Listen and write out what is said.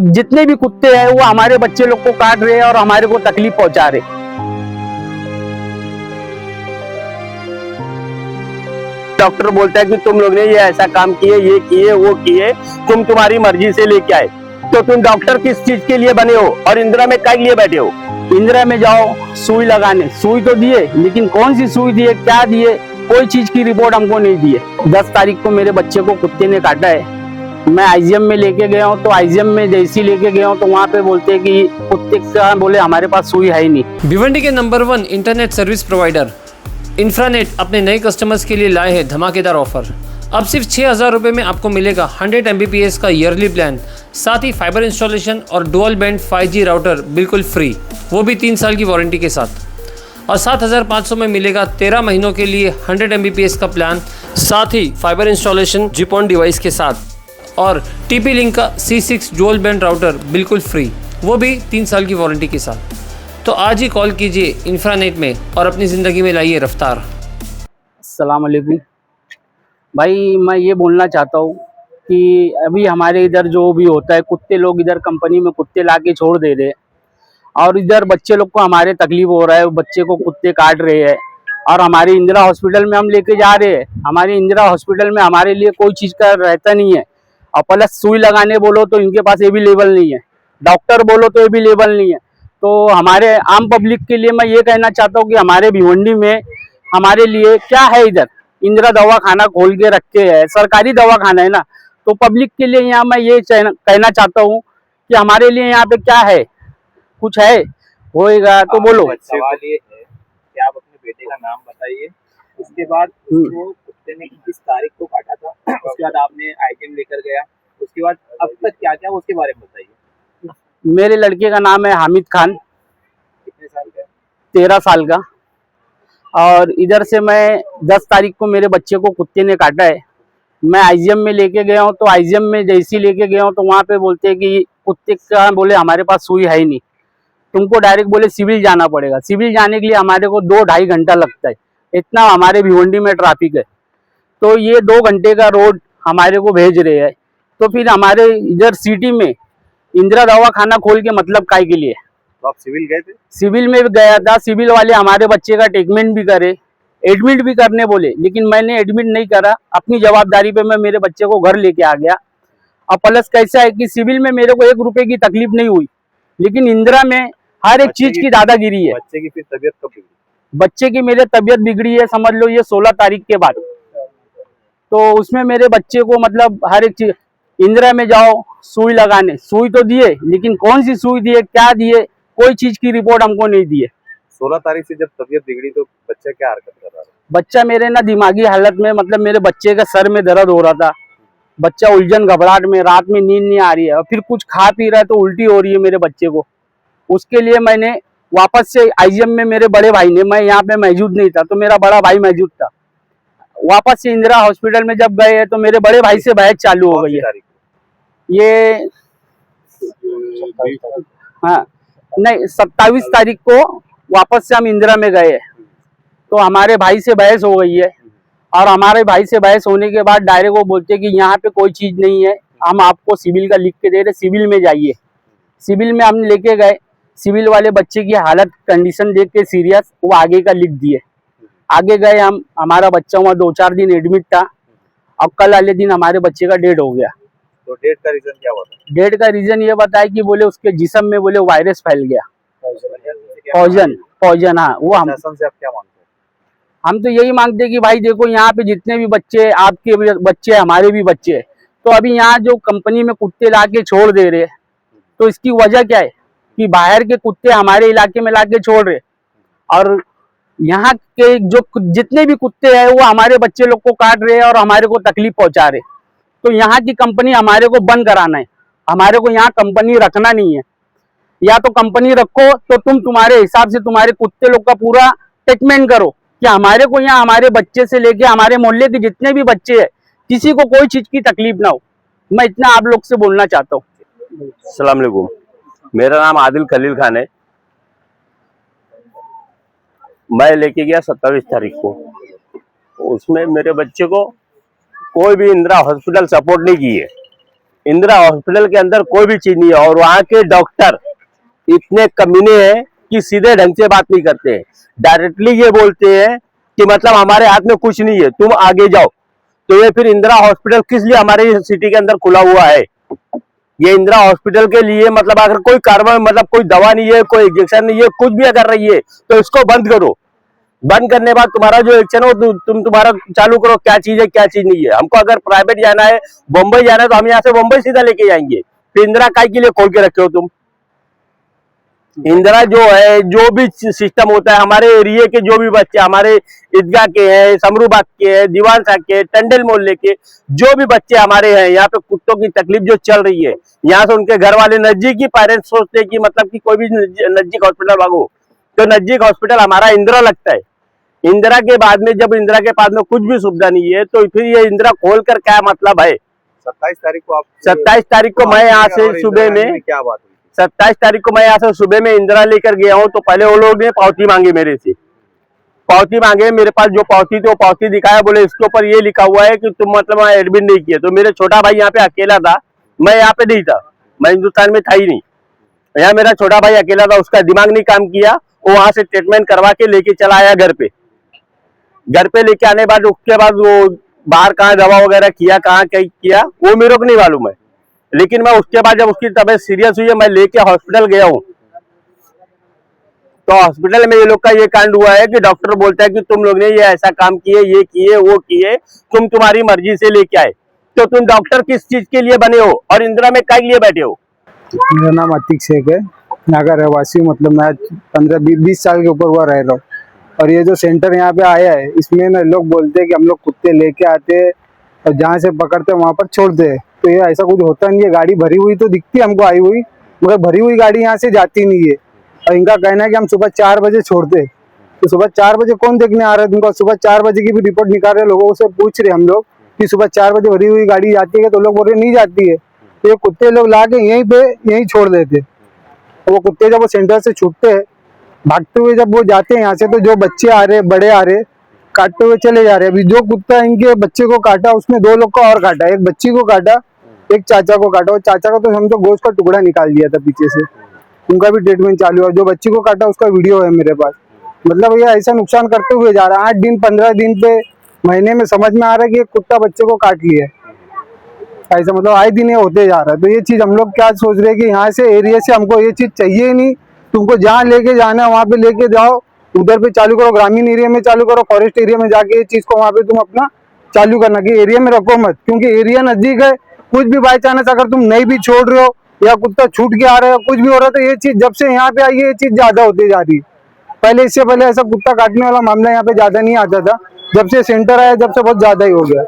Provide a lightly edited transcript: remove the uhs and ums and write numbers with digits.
जितने भी कुत्ते हैं वो हमारे बच्चे लोग को काट रहे हैं और हमारे को तकलीफ पहुंचा रहे। डॉक्टर बोलता है कि तुम लोग ने ये ऐसा काम किए, ये किए, वो किए, तुम तुम्हारी मर्जी से लेके आए। तो तुम डॉक्टर किस चीज के लिए बने हो और इंदिरा में क्या लिए बैठे हो? इंदिरा में जाओ सुई लगाने, सुई तो दिए, लेकिन कौन सी सुई दिए, क्या दिए, कोई चीज की रिपोर्ट हमको नहीं दी है। 10 तारीख को मेरे बच्चे को कुत्ते ने काटा है। मैं आईजीएम में लेके गया हूँ, तो आईजीएम में जैसी लेके गया हूँ तो वहाँ पे बोलते हैं कि कुत्ते का, बोले हमारे पास सुई है ही नहीं। भिवंडी के नंबर 1 इंटरनेट सर्विस प्रोवाइडर इंफ्रानेट अपने नए कस्टमर्स के लिए लाए हैं धमाकेदार ऑफर। अब सिर्फ 6,000 रुपये में आपको मिलेगा 100 Mbps का ईयरली प्लान, साथ ही फाइबर इंस्टॉलेशन और डुअल बैंड 5G राउटर बिल्कुल फ्री, वो भी 3 साल की वारंटी के साथ। और 7,500 में मिलेगा 13 महीनों के लिए 100 Mbps का प्लान, साथ ही फाइबर इंस्टॉलेशन जिपॉन डिवाइस के साथ, और TP लिंक का C6 डुअल बैंड राउटर बिल्कुल फ्री, वो भी 3 साल की वारंटी के साथ। तो आज ही कॉल कीजिए इंफ्रानेट में और अपनी ज़िंदगी में लाइए रफ्तार। अस्सलाम वालेकुम भाई, मैं ये बोलना चाहता हूँ कि अभी हमारे इधर जो भी होता है, कुत्ते लोग इधर कंपनी में कुत्ते ला के छोड़ दे रहे हैं और इधर बच्चे लोग को हमारे तकलीफ हो रहा है, बच्चे को कुत्ते काट रहे हैं। और हमारी इंदिरा हॉस्पिटल में हम लेके जा रहे हैं, हमारी इंदिरा हॉस्पिटल में हमारे लिए कोई चीज़ का रहता नहीं है। और प्लस सुई लगाने बोलो तो इनके पास अवेलेबल नहीं है, डॉक्टर बोलो तो अवेलेबल नहीं है। तो हमारे आम पब्लिक के लिए मैं ये कहना चाहता हूँ कि हमारे भिवंडी में हमारे लिए क्या है, इधर इंदिरा दवाखाना खोल के रखे है, सरकारी दवाखाना है ना। तो पब्लिक के लिए यहाँ मैं ये कहना चाहता हूँ कि हमारे लिए यहाँ पे क्या है, कुछ है होएगा तो बोलो। सवाल ये है कि आप अपने बेटे का नाम बताइए, उसके बाद वो कुत्ते ने किस तारीख को काटा था, उसके बाद आपने आईजीएम लेकर गया, उसके बाद अब तक क्या क्या उसके बारे में बताइए। मेरे लड़के का नाम है हामिद खान, कितने साल का? 13 साल का। और इधर से मैं 10 तारीख को मेरे बच्चे को कुत्ते ने काटा है। मैं आईजीएम में लेके गया हूँ, तो आईजीएम में जैसी लेके गया हूँ तो वहाँ पे बोलते हैं कि कुत्ते का, बोले हमारे पास सुई है ही नहीं, तुमको डायरेक्ट बोले सिविल जाना पड़ेगा। सिविल जाने के लिए हमारे को 2-2.5 घंटा लगता है, इतना हमारे भिवंडी में ट्रैफिक है। तो ये 2 घंटे का रोड हमारे को भेज रहे हैं। तो फिर हमारे इधर सिटी में इंदिरा दवाखाना खोल के मतलब काय के लिए? तो आप सिविल गए थे? सिविल में भी गया था, सिविल वाले हमारे बच्चे का ट्रीटमेंट भी करे, एडमिट भी करने बोले, लेकिन मैंने एडमिट नहीं करा। अपनी जवाबदारी पे मैं मेरे बच्चे को घर लेके आ गया। और प्लस कैसा है कि सिविल में मेरे को 1 रुपए की तकलीफ नहीं हुई, लेकिन इंदिरा में हर एक चीज की दादागिरी है। बच्चे की फिर तबीयत कब बिगड़ी? बच्चे की मेरे तबीयत बिगड़ी है, समझ लो ये 16 तारीख के बाद। तो उसमें मेरे बच्चे को मतलब हर एक चीज, इंदिरा में जाओ सुई लगाने, सुई तो दिए, लेकिन कौन सी सुई दिए, क्या दिए, कोई चीज की रिपोर्ट हमको नहीं दी है। 16 तारीख से जब तबीयत बिगड़ी तो बच्चा क्या हरकत कर रहा था? बच्चा मेरे ना दिमागी हालत में, मतलब मेरे बच्चे का सर में दर्द हो रहा था, बच्चा उलझन घबराहट में, रात में नींद नहीं आ रही है, और फिर कुछ खा पी रहा है तो उल्टी हो रही है मेरे बच्चे को। उसके लिए मैंने वापस से आईजीएम में, मेरे बड़े भाई ने, मैं यहाँ पे मौजूद नहीं था तो मेरा बड़ा भाई मौजूद था, वापस से इंदिरा हॉस्पिटल में जब गए तो मेरे बड़े भाई से बहस चालू हो गई है। ये हाँ नहीं, 27 तारीख को वापस से हम इंदिरा में गए, तो हमारे भाई से बहस हो गई है। और हमारे भाई से बहस होने के बाद डायरेक्ट वो बोलते कि यहाँ पे कोई चीज नहीं है, हम आपको सिविल का लिख के दे रहे, सिविल में जाइए। सिविल में हम लेके गए, सिविल वाले बच्चे की हालत कंडीशन देख के सीरियस, वो आगे का लिख दिए। आगे गए हम, हमारा बच्चा वहाँ 2-4 दिन एडमिट था, और कल वाले दिन हमारे बच्चे का डेड हो गया। तो डेथ का रीजन क्या हुआ था? डेड का रीजन ये बताया कि बोले उसके जिस्म में बोले वायरस फैल गया, पॉइजन। हाँ, वो हम से आप क्या मांगते हैं? हम तो यही मांगते हैं कि भाई देखो, यहाँ पे जितने भी बच्चे, आपके भी बच्चे, हमारे भी बच्चे, तो अभी यहाँ जो कंपनी में कुत्ते ला के छोड़ दे रहे, तो इसकी वजह क्या है कि बाहर के कुत्ते हमारे इलाके में ला के छोड़ रहे, और यहाँ के जो जितने भी कुत्ते हैं वो हमारे बच्चे लोग को काट रहे हैं और हमारे को तकलीफ पहुंचा रहे। तो यहाँ की कंपनी हमारे को बंद कराना है, हमारे को यहाँ कंपनी रखना नहीं है। या तो कंपनी रखो तो तुम्हारे हिसाब से तुम्हारे कुत्ते लोग का पूरा ट्रीटमेंट करो, कि हमारे को यहाँ हमारे बच्चे से लेके हमारे मोहल्ले के जितने भी बच्चे हैं, किसी को कोई चीज की तकलीफ ना हो। मैं इतना आप लोग से बोलना चाहता हूँ। अस्सलाम वालेकुम, मेरा नाम आदिल खलील खान है। मैं लेके गया 27 तारीख को, उसमें मेरे बच्चे को कोई भी इंदिरा हॉस्पिटल सपोर्ट नहीं की है। इंदिरा हॉस्पिटल के अंदर कोई भी चीज नहीं है, और वहाँ के डॉक्टर इतने कमीने हैं कि सीधे ढंग से बात नहीं करते हैं। डायरेक्टली ये बोलते हैं कि मतलब हमारे हाथ में कुछ नहीं है, तुम आगे जाओ। तो ये फिर इंदिरा हॉस्पिटल किस लिए हमारे सिटी के अंदर खुला हुआ है? ये इंदिरा हॉस्पिटल के लिए मतलब अगर कोई कार्बन मतलब कोई दवा नहीं है, कोई इंजेक्शन नहीं है, कुछ भी अगर रही है तो इसको बंद करो। बंद करने के बाद तुम्हारा जो एक्शन हो तुम्हारा चालू करो, क्या चीज है क्या चीज नहीं है। हमको अगर प्राइवेट जाना है, बम्बई जाना है, तो हम यहाँ से बम्बई सीधा लेके जाएंगे। तो इंदिरा काय के लिए खोल के रखे हो तुम? इंदिरा जो है, जो भी सिस्टम होता है, हमारे एरिया के जो भी बच्चे, हमारे ईदगाह के हैं, समरूबाग के हैं, दीवान साहब के, टंडल मोहल्ले के जो भी बच्चे हमारे हैं, यहाँ पे कुत्तों की तकलीफ जो चल रही है, यहाँ से उनके घर वाले नजदीकी पेरेंट्स सोचते हैं कि मतलब कि कोई भी नजदीक हॉस्पिटल भागो। तो नजदीक हॉस्पिटल हमारा इंदिरा लगता है। इंदिरा के बाद में जब इंदिरा के पास में कुछ भी सुविधा नहीं है, तो फिर ये इंदिरा खोल कर क्या मतलब है? 27 तारीख को आप 27 तारीख को मैं यहाँ से सुबह में क्या बात हुई? 27 तारीख को मैं यहाँ से सुबह में इंदिरा लेकर गया हूँ। तो पहले वो लोग ने पावती मांगी मेरे से, पावती मांगे। मेरे पास जो पावती थी वो पावती दिखाया, बोले इसके ऊपर ये लिखा हुआ है कि तुम मतलब वहाँ एडमिट नहीं किए। तो मेरे छोटा भाई यहाँ पे अकेला था, मैं यहाँ पे नहीं था, मैं हिंदुस्तान में था ही नहीं। यहाँ मेरा छोटा भाई अकेला था, उसका दिमाग नहीं काम किया, वो वहां से ट्रीटमेंट करवा के लेके चला आया घर पे। घर पे लेके आने बाद उसके बाद वो बाहर कहाँ दवा वगैरह किया, कहाँ क्या किया, वो मेरे को नहीं मालूम है। लेकिन मैं उसके बाद जब उसकी तबीयत सीरियस हुई है, मैं लेके हॉस्पिटल गया हूँ। तो हॉस्पिटल में ये लोग का ये कांड हुआ है कि डॉक्टर बोलता है कि तुम लोग ने ये ऐसा काम किए, ये किए, वो किए, तुम तुम्हारी मर्जी से लेके आए। तो तुम डॉक्टर किस चीज के लिए बने हो और इंदिरा में काय लिए बैठे हो? मेरा नाम अतीक शेख है, यहाँ का रहवासी। मतलब मैं 15-20 साल के ऊपर हुआ रह रहा हूँ। और ये जो सेंटर यहाँ पे आया है, इसमें ना लोग बोलते हैं कि हम लोग कुत्ते लेके आते हैं और जहाँ से पकड़ते हैं वहाँ पर छोड़ते हैं। तो ये ऐसा कुछ होता नहीं है। गाड़ी भरी हुई तो दिखती है हमको आई हुई, मगर भरी हुई गाड़ी यहाँ से जाती नहीं है। और इनका कहना है कि हम सुबह 4 बजे छोड़ते हैं। तो सुबह 4 बजे कौन देखने आ रहा है तुमको? सुबह 4 बजे की भी रिपोर्ट निकाल रहे, लोगों से पूछ रहे हम लोग कि सुबह 4 बजे भरी हुई गाड़ी जाती है? तो लोग बोल रहे नहीं जाती है। तो ये कुत्ते लोग ला के यहीं छोड़ देते। वो कुत्ते जब वो सेंटर से छूटते हैं, भागते हुए जब वो जाते हैं यहाँ से, तो जो बच्चे आ रहे, बड़े आ रहे, काटते हुए चले जा रहे हैं। अभी जो कुत्ता इनके बच्चे को काटा, उसमें 2 लोग का और काटा, एक बच्ची को काटा, एक चाचा को काटा। वो चाचा का तो समझो गोश्त का टुकड़ा निकाल दिया था पीछे से, उनका भी ट्रीटमेंट चालू है। जो बच्ची को काटा उसका वीडियो है मेरे पास। मतलब ये ऐसा नुकसान करते हुए जा रहा है। 8 दिन 15 दिन पे, महीने में समझ में आ रहा है कि एक कुत्ता बच्चे को काट लिया है। ऐसा मतलब आए दिन ये होते जा रहा है। तो ये चीज हम लोग क्या सोच रहे हैं कि यहाँ से एरिया से हमको ये चीज चाहिए ही नहीं। तुमको जहाँ लेके जाना है वहाँ पे लेके जाओ, उधर पे चालू करो, ग्रामीण एरिया में चालू करो, फॉरेस्ट एरिया में जाके ये चीज को वहाँ पे तुम अपना चालू करना, कि एरिया में रखो मत। क्योंकि एरिया नजदीक है, कुछ भी बाई चांस अगर तुम नहीं भी छोड़ रहे हो या कुत्ता छूट के आ रहा है, कुछ भी हो रहा है, तो ये चीज जब से यहाँ पे आई है, ये चीज ज्यादा होती जा रही है। पहले इससे पहले ऐसा कुत्ता काटने वाला मामला यहाँ पे ज्यादा नहीं आता था। जब से सेंटर आया, जब से बहुत ज्यादा ही हो गया।